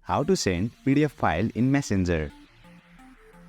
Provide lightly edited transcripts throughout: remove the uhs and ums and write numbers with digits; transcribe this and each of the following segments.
How to send PDF file in Messenger.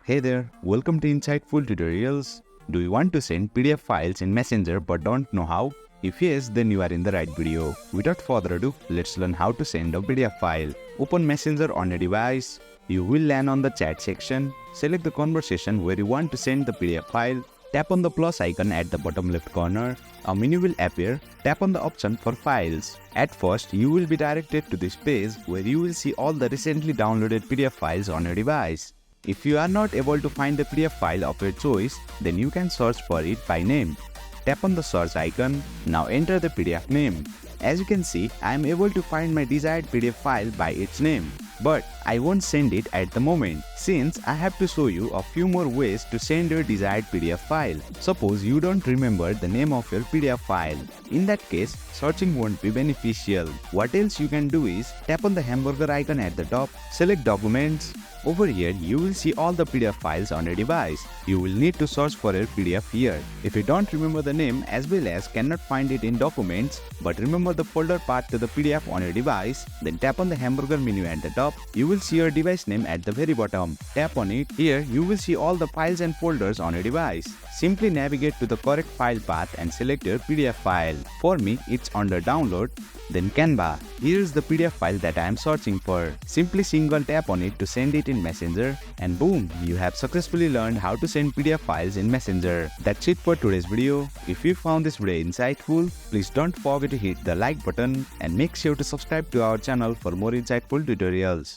Hey there, welcome to Insightful Tutorials. Do you want to send PDF files in Messenger but don't know how? If yes, then you are in the right video. Without further ado, let's learn how to send a PDF file. Open Messenger on a device. You will land on the chat section. Select the conversation where you want to send the PDF file. Tap on the plus icon at the bottom left corner. A menu will appear. Tap on the option for files. At first, you will be directed to this page where you will see all the recently downloaded PDF files on your device. If you are not able to find the PDF file of your choice, then you can search for it by name. Tap on the search icon. Now enter the PDF name. As you can see, I am able to find my desired PDF file by its name. But I won't send it at the moment, since I have to show you a few more ways to send your desired PDF file. Suppose you don't remember the name of your PDF file. In that case, searching won't be beneficial. What else you can do is tap on the hamburger icon at the top, select Documents. Over here, you will see all the PDF files on your device. You will need to search for your PDF here. If you don't remember the name as well as cannot find it in Documents, but remember the folder path to the PDF on your device, then tap on the hamburger menu at the top. You will see your device name at the very bottom. Tap on it. Here, you will see all the files and folders on your device. Simply navigate to the correct file path and select your PDF file. For me, it's under Download, then Canva. Here is the PDF file that I am searching for. Simply single tap on it to send it in Messenger, and boom, you have successfully learned how to send PDF files in Messenger. That's it for today's video. If you found this video insightful, please don't forget to hit the like button and make sure to subscribe to our channel for more insightful tutorials.